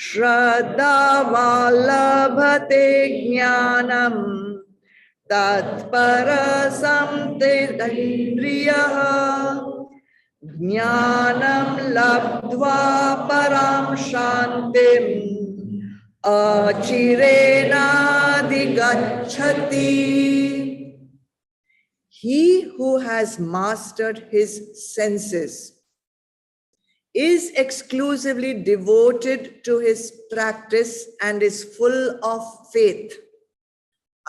Shraddha valabhate jnanam tatpara samtidandriyaha jnanam labdva param shantim achirena digacchati. He who has mastered his senses is exclusively devoted to his practice and is full of faith,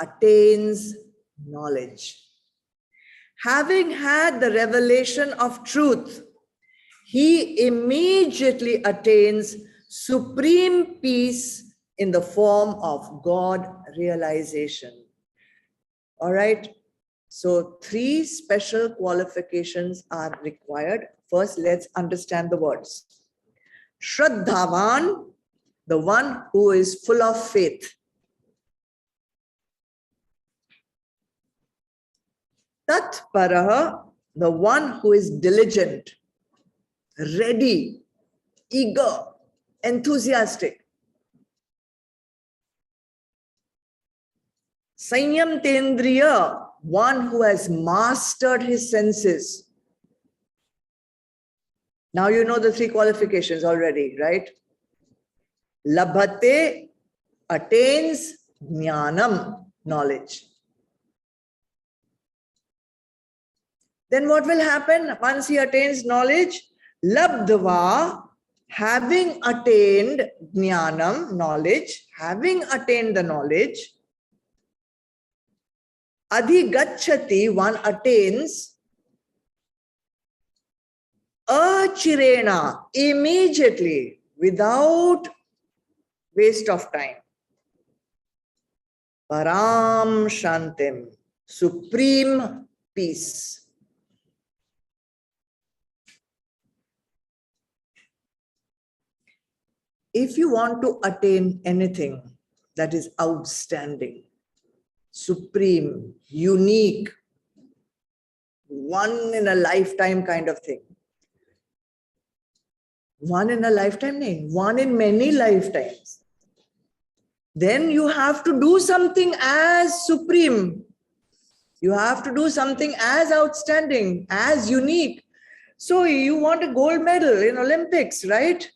attains knowledge. Having had the revelation of truth, he immediately attains supreme peace in the form of God realization. All right. So 3 special qualifications are required. First, let's understand the words. Shraddhavan, the one who is full of faith. Tatparaha, the one who is diligent, ready, eager, enthusiastic. Sanyam Tendriya, one who has mastered his senses. Now you know the 3 qualifications already, right? Labhate, attains, jnanam, knowledge. Then what will happen once he attains knowledge? Labdva, having attained jnanam, knowledge, having attained the knowledge, adhigacchati, one attains, achirena, immediately, without waste of time. Param shantim, supreme peace. If you want to attain anything that is outstanding, supreme, unique, one in a lifetime kind of thing. One in a lifetime, no, one in many lifetimes. Then you have to do something as supreme. You have to do something as outstanding, as unique. So you want a gold medal in Olympics, right?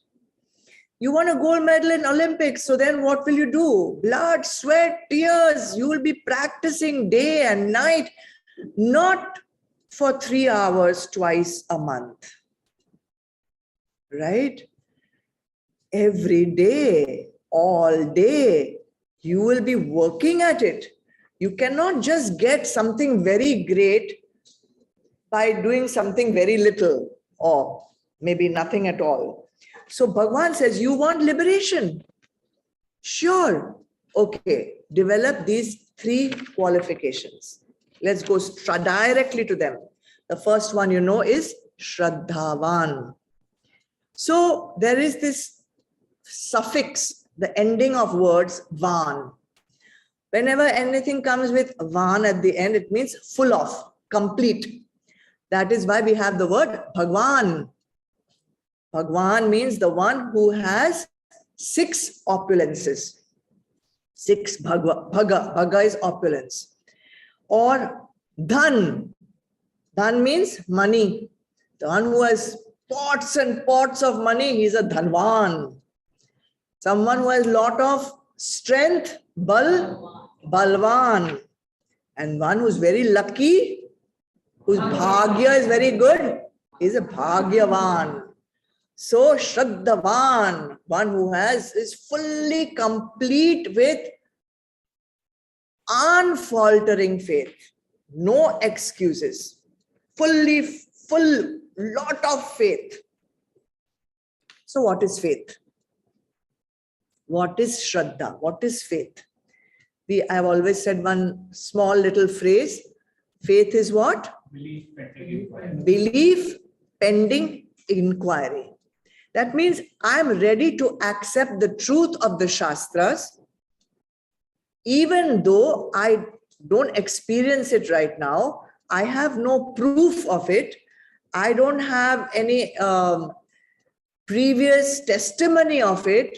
You want a gold medal in Olympics. So then what will you do? Blood, sweat, tears. You will be practicing day and night, not for 3 hours twice a month. Right? Every day, all day, you will be working at it. You cannot just get something very great by doing something very little or maybe nothing at all. So Bhagavan says, you want liberation? Sure. Okay, develop these 3 qualifications. Let's go directly to them. The first one you know is Shraddhavan. So there is this suffix, the ending of words, van. Whenever anything comes with van at the end, it means full of, complete. That is why we have the word Bhagwan. Bhagwan means the one who has 6 opulences. 6 bhaga is opulence. Or dhan. Dhan means money. The one who has pots and pots of money, he's a dhanvan. Someone who has lot of strength, balwan. And one who's very lucky, whose bhagya is very good, is a bhagyavan. So Shraddhavan, one who is fully complete with unfaltering faith, no excuses, full lot of faith. So what is faith? What is Shraddha? What is faith? I've always said one small little phrase. Faith is what? Belief pending inquiry. That means I'm ready to accept the truth of the Shastras, even though I don't experience it right now. I have no proof of it. I don't have any previous testimony of it.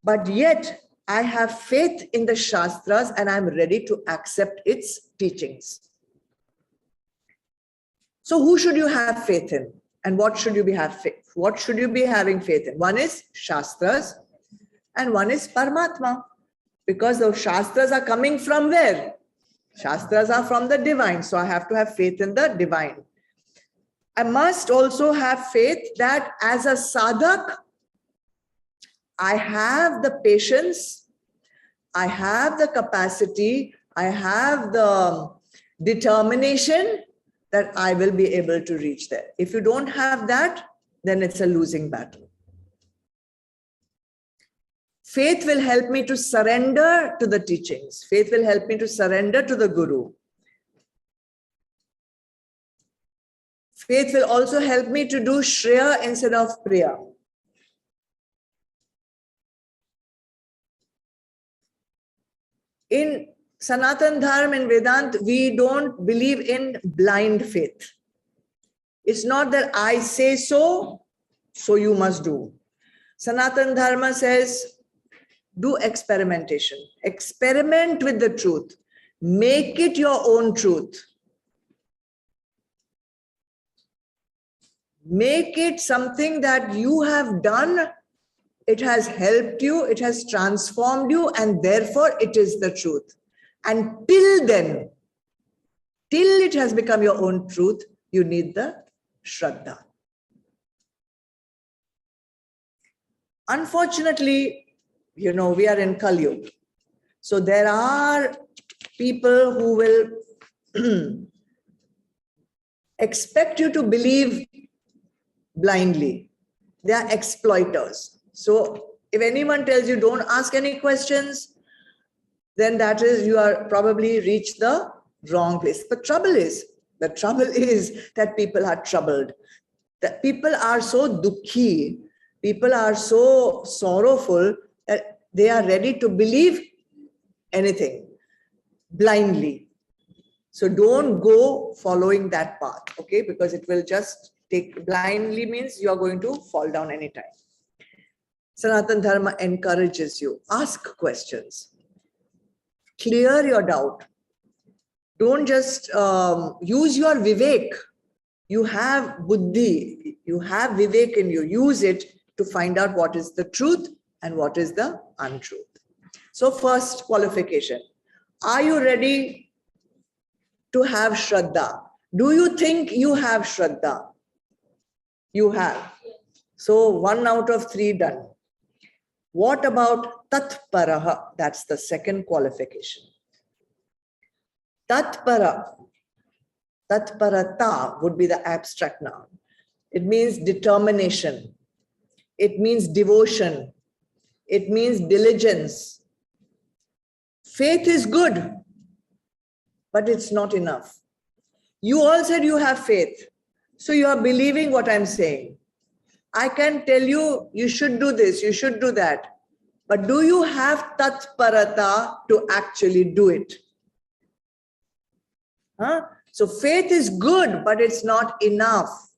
But yet I have faith in the Shastras and I'm ready to accept its teachings. So who should you have faith in? And what should you be having faith in? One is Shastras and one is Paramatma. Because the Shastras are coming from where? Shastras are from the divine. So I have to have faith in the divine. I must also have faith that as a sadhak, I have the patience, I have the capacity, I have the determination that I will be able to reach there. If you don't have that, then it's a losing battle. Faith will help me to surrender to the teachings. Faith will help me to surrender to the Guru. Faith will also help me to do Shreya instead of Priya. In Sanatan Dharma and Vedanta, we don't believe in blind faith. It's not that I say so, so you must do. Sanatan Dharma says, do experimentation. Experiment with the truth. Make it your own truth. Make it something that you have done. It has helped you, it has transformed you, and therefore it is the truth. And till then, till it has become your own truth, you need the Shraddha. Unfortunately, we are in Kali Yuga. So there are people who will expect you to believe blindly. They are exploiters. So if anyone tells you don't ask any questions, then that is, you are probably reached the wrong place. The trouble is that people are troubled. That people are so dukhi, people are so sorrowful that they are ready to believe anything blindly. So don't go following that path, okay? Because it will just take, blindly means you are going to fall down anytime. Sanatan Dharma encourages you. Ask questions. Clear your doubt. Don't just use your vivek. You have buddhi, you have vivek in you. Use it to find out what is the truth and what is the untruth. So first qualification. Are you ready to have Shraddha? Do you think you have Shraddha? You have. So 1 out of 3 done. What about tatparaha? That's the second qualification. Tatpara, tatparata would be the abstract noun. It means determination. It means devotion. It means diligence. Faith is good, but it's not enough. You all said you have faith. So you are believing what I'm saying. I can tell you, you should do this, you should do that. But do you have tatparata to actually do it? So faith is good, but it's not enough.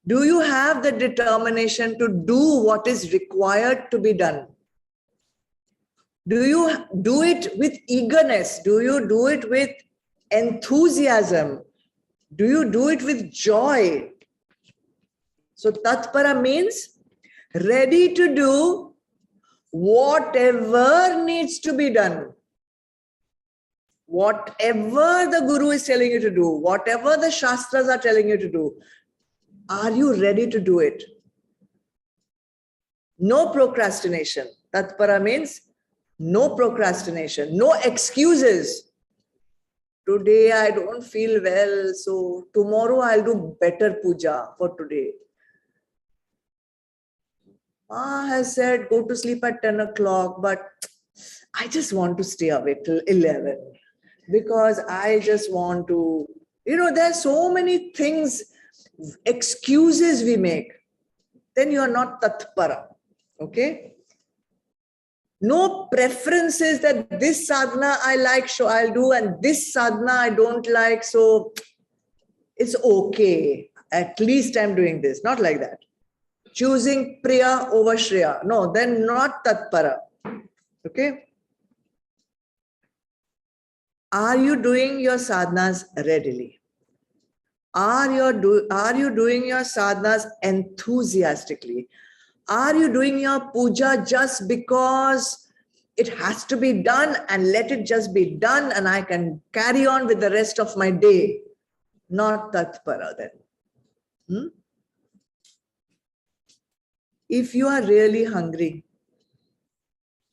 Do you have the determination to do what is required to be done? Do you do it with eagerness? Do you do it with enthusiasm? Do you do it with joy? So tatpara means ready to do whatever needs to be done. Whatever the Guru is telling you to do, whatever the Shastras are telling you to do, are you ready to do it? No procrastination. Tatpara means no procrastination, no excuses. Today I don't feel well, so tomorrow I'll do better puja for today. Ma has said go to sleep at 10 o'clock, but I just want to stay awake till 11 because I just want to, there's so many things, excuses we make. Then you are not tatpara, okay? No preferences that this sadhana I like, so I'll do, and this sadhana I don't like, so it's okay. At least I'm doing this. Not like that. choosing Priya over Shreya. No, then not Tatpara. Okay? Are you doing your sadhanas readily? Are you doing your sadhanas enthusiastically? Are you doing your puja just because it has to be done and let it just be done and I can carry on with the rest of my day? Not Tatpara then. If you are really hungry,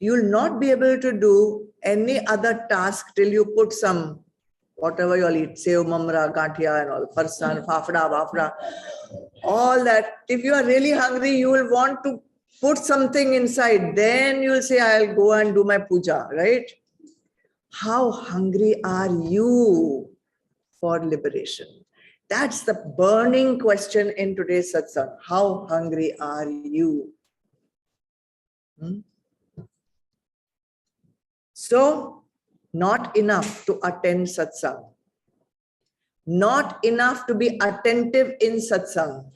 you will not be able to do any other task till you put some, whatever you'll eat, sev, mamra, gathia and all, farsan, fafda, wafda, all that. If you are really hungry, you will want to put something inside. Then you will say, I'll go and do my puja, right? How hungry are you for liberation? That's the burning question in today's satsang. How hungry are you? So, not enough to attend satsang. Not enough to be attentive in satsang.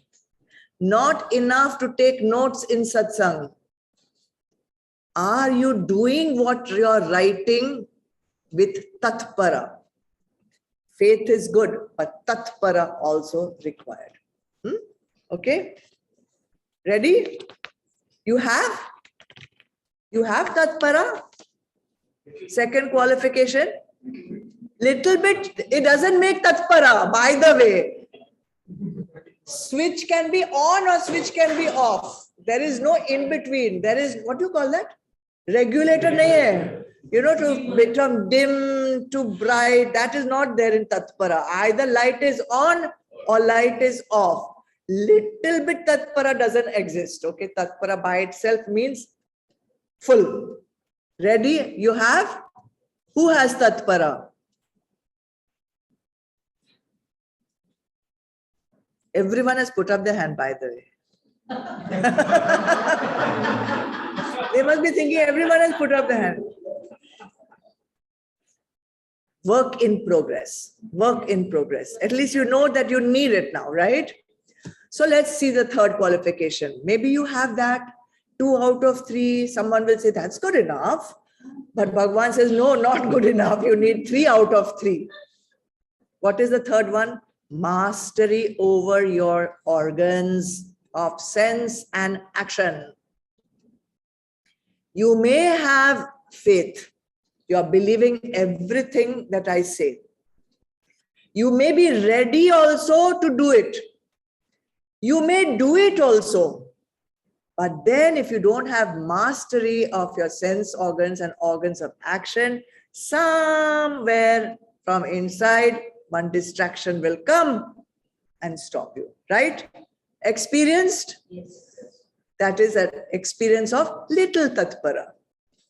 Not enough to take notes in satsang. Are you doing what you're writing with tatpara? Faith is good, but tatpara also required. Okay? Ready? You have tatpara? Second qualification? Little bit, it doesn't make tatpara, by the way. Switch can be on or switch can be off. There is no in between. There is, what do you call that? Regulator nahi hai. You know, to become dim to bright, that is not there in tatpara. Either light is on or light is off. Little bit tatpara doesn't exist. Okay, tatpara by itself means full. Ready? You have? Who has tatpara? Everyone has put up their hand, by the way. They must be thinking everyone has put up their hand. Work in progress. Work in progress. At least you know that you need it now, right? So let's see the third qualification. Maybe you have that 2 out of 3. Someone will say that's good enough. But Bhagavan says, no, not good enough. You need 3 out of 3. What is the third one? Mastery over your organs of sense and action. You may have faith. You are believing everything that I say. You may be ready also to do it. You may do it also. But then if you don't have mastery of your sense organs and organs of action, somewhere from inside, one distraction will come and stop you, right? Experienced? Yes. That is an experience of little tatpara,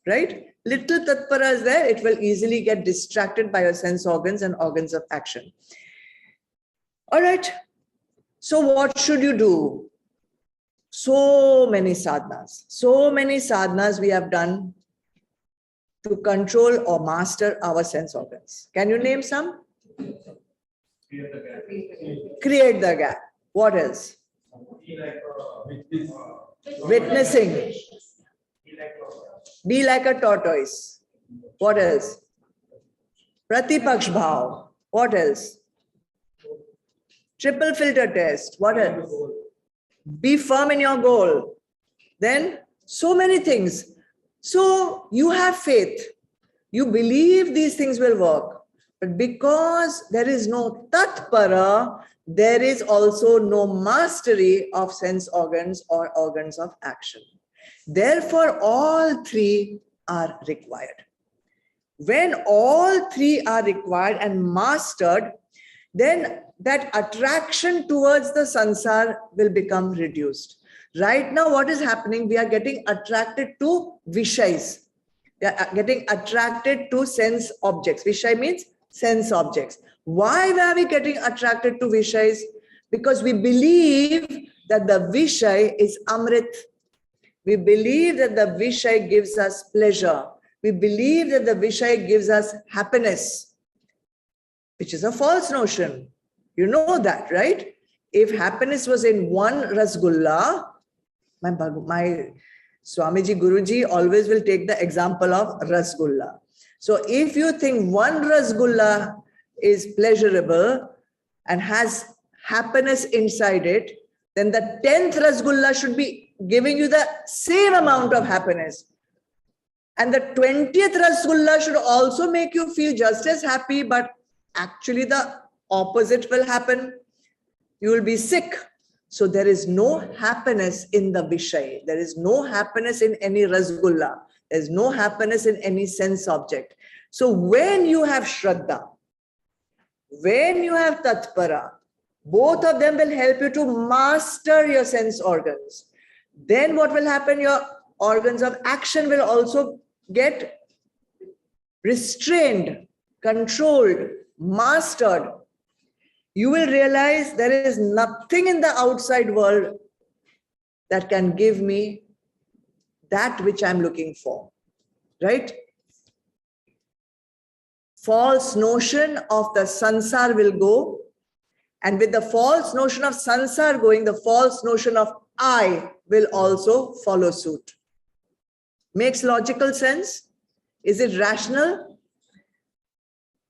right? Little tatpara is there, it will easily get distracted by your sense organs and organs of action. All right. So what should you do? So many sadhanas we have done to control or master our sense organs. Can you name some? Create the gap. What else? Witnessing. Be like a tortoise. What else? Pratipaksh bhav. What else? Triple filter test. What else? Be firm in your goal. Then so many things. So you have faith. You believe these things will work. But because there is no tatpara, there is also no mastery of sense organs or organs of action. Therefore, all 3 are required. When all 3 are required and mastered, then that attraction towards the sansar will become reduced. Right now, what is happening? We are getting attracted to vishais. We are getting attracted to sense objects. Vishay means sense objects. Why are we getting attracted to vishais? Because we believe that the vishay is amrit. We believe that the vishay gives us pleasure. We believe that the vishay gives us happiness, which is a false notion. You know that, right? If happiness was in one rasgulla, My Swamiji Guruji always will take the example of Rasgulla. So if you think one Rasgulla is pleasurable and has happiness inside it, then the 10th Rasgulla should be giving you the same amount of happiness. And the 20th Rasgulla should also make you feel just as happy, but actually the opposite will happen. You will be sick. So there is no happiness in the Vishay. There is no happiness in any Rasgulla. There is no happiness in any sense object. So when you have Shraddha, when you have Tatpara, both of them will help you to master your sense organs. Then what will happen? Your organs of action will also get restrained, controlled, mastered. You will realize there is nothing in the outside world that can give me that which I'm looking for, right? False notion of the sansar will go, and with the false notion of sansar going, the false notion of I will also follow suit. Makes logical sense? Is it rational?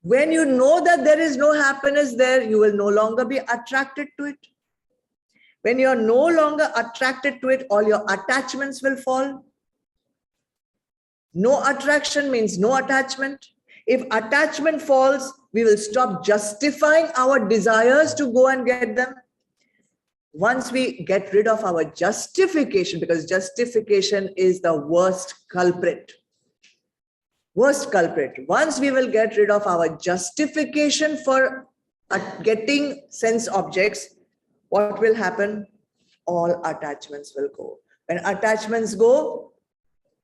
When you know that there is no happiness there, you will no longer be attracted to it. When you are no longer attracted to it, all your attachments will fall. No attraction means no attachment. If attachment falls, we will stop justifying our desires to go and get them. Once we get rid of our justification, because justification is the worst culprit. Worst culprit. Once we will get rid of our justification for getting sense objects, what will happen? All attachments will go. When attachments go,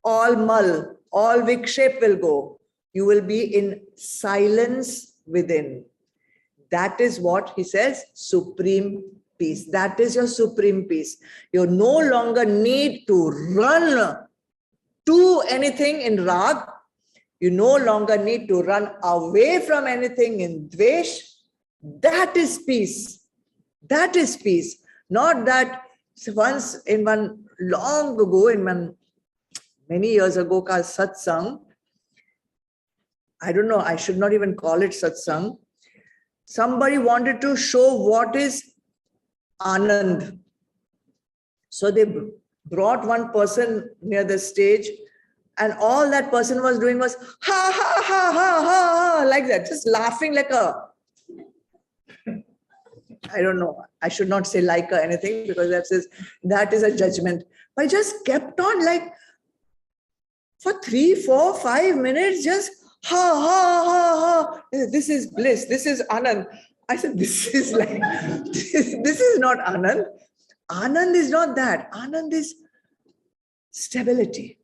all mal, all vikshep will go. You will be in silence within. That is what he says, supreme peace. That is your supreme peace. You no longer need to run to anything in rag. You no longer need to run away from anything in dvesh. That is peace. That is peace. Not that once in one long ago, many years ago, ka satsang, I don't know, I should not even call it satsang. Somebody wanted to show what is Anand. So they brought one person near the stage, and all that person was doing was ha ha ha ha ha, like that, just laughing like a, I don't know, I should not say like a anything, because that is a judgment. But I just kept on like for 3, 4, 5 minutes, just ha ha ha ha. This is bliss. This is Anand. I said, this is like, this is not Anand. Anand is not that. Anand is stability.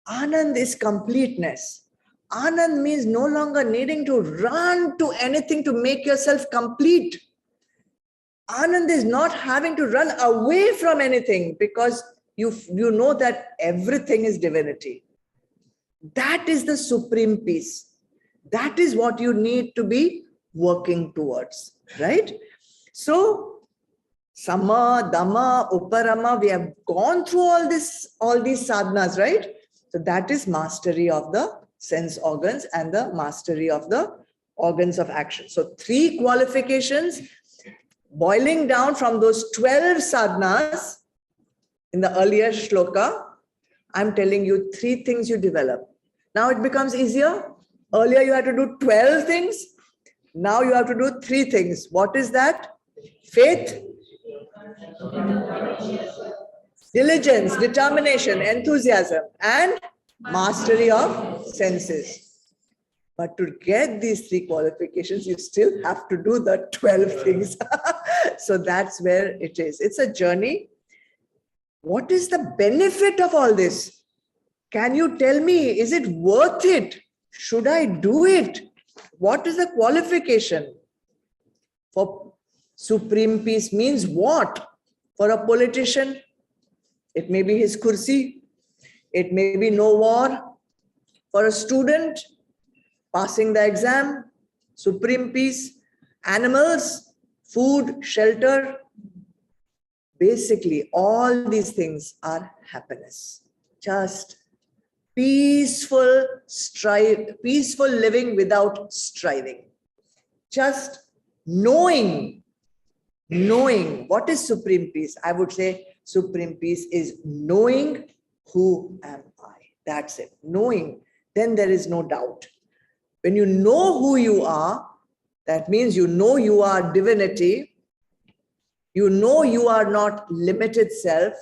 Anand is completeness. Anand means no longer needing to run to anything to make yourself complete. Anand is not having to run away from anything, because you know that everything is divinity. That is the supreme peace. That is what you need to be working towards, right? So, Sama, Dhamma, Uparama, we have gone through all these sadhanas, right? So that is mastery of the sense organs and the mastery of the organs of action. So 3 qualifications, boiling down from those 12 sadhanas in the earlier shloka. I'm telling you 3 things you develop. Now it becomes easier. Earlier you had to do 12 things. Now you have to do 3 things. What is that? Faith, diligence, determination, enthusiasm, and mastery of senses. But to get these 3 qualifications, you still have to do the 12 things. So that's where it is. It's a journey. What is the benefit of all this? Can you tell me, is it worth it? Should I do it? What is the qualification? For supreme peace means what? For a politician, it may be his kursi. It may be no war. For a student, passing the exam, supreme peace. Animals, food, shelter, basically all these things are happiness. Just peaceful peaceful living without striving. Just knowing what is supreme peace. I would say supreme peace is knowing who am I. That's it. Knowing. Then there is no doubt. When you know who you are, that means you know you are divinity. You know you are not limited self.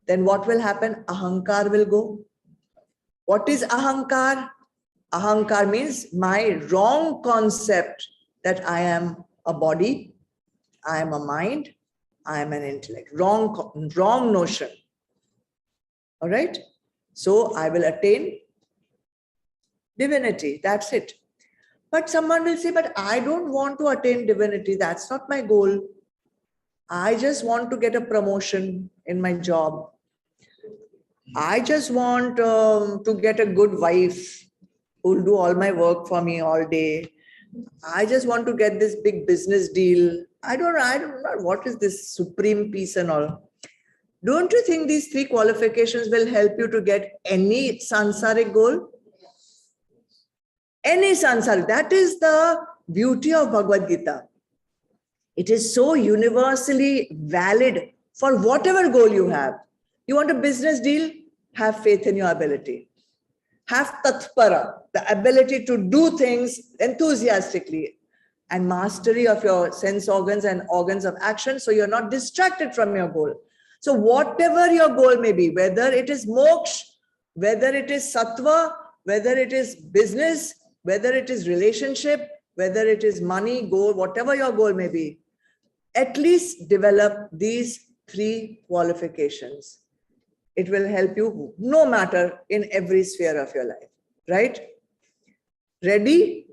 Then what will happen? Ahankar will go. What is ahankar? Ahankar means my wrong concept that I am a body, I am a mind, I am an intellect. Wrong notion. All right? So I will attain divinity. That's it. But someone will say, but I don't want to attain divinity. That's not my goal. I just want to get a promotion in my job. I just want to get a good wife who will do all my work for me all day. I just want to get this big business deal. I don't know what is this supreme peace and all. Don't you think these 3 qualifications will help you to get any sansaric goal? Any sansaric. That is the beauty of Bhagavad Gita. It is so universally valid for whatever goal you have. You want a business deal? Have faith in your ability. Have tatpara, the ability to do things enthusiastically, and mastery of your sense organs and organs of action, so you're not distracted from your goal. So whatever your goal may be, whether it is moksha, whether it is sattva, whether it is business, whether it is relationship, whether it is money, goal, whatever your goal may be, at least develop these 3 qualifications. It will help you no matter in every sphere of your life, right? Ready?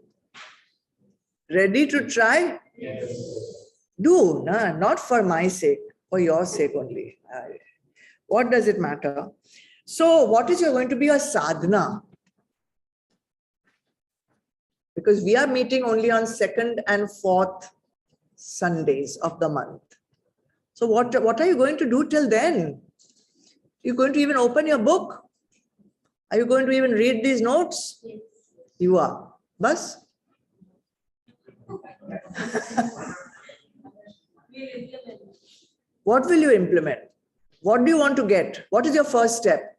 Ready to try? Yes. Do, not for my sake, for your sake only. What does it matter? So what is going to be your sadhana? Because we are meeting only on 2nd and 4th Sundays of the month. So what are you going to do till then? You're going to even open your book? Are you going to even read these notes? Yes. You are. Bas? What will you implement? What do you want to get? What is your first step?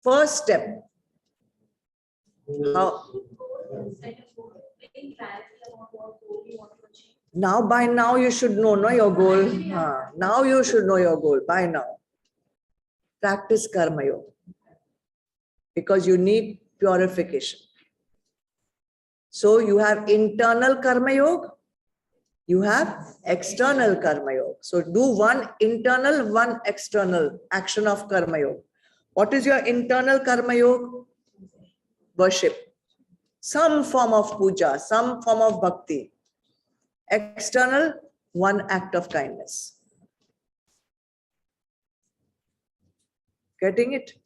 First step. How? Now, by now, you should know your goal. Now you should know your goal. By now. Practice karma yoga. Because you need purification. So you have internal karma yoga. You have external karma yoga. So do one internal, one external action of karma yoga. What is your internal karma yoga? Worship. Some form of puja, some form of bhakti. External, one act of kindness. Getting it?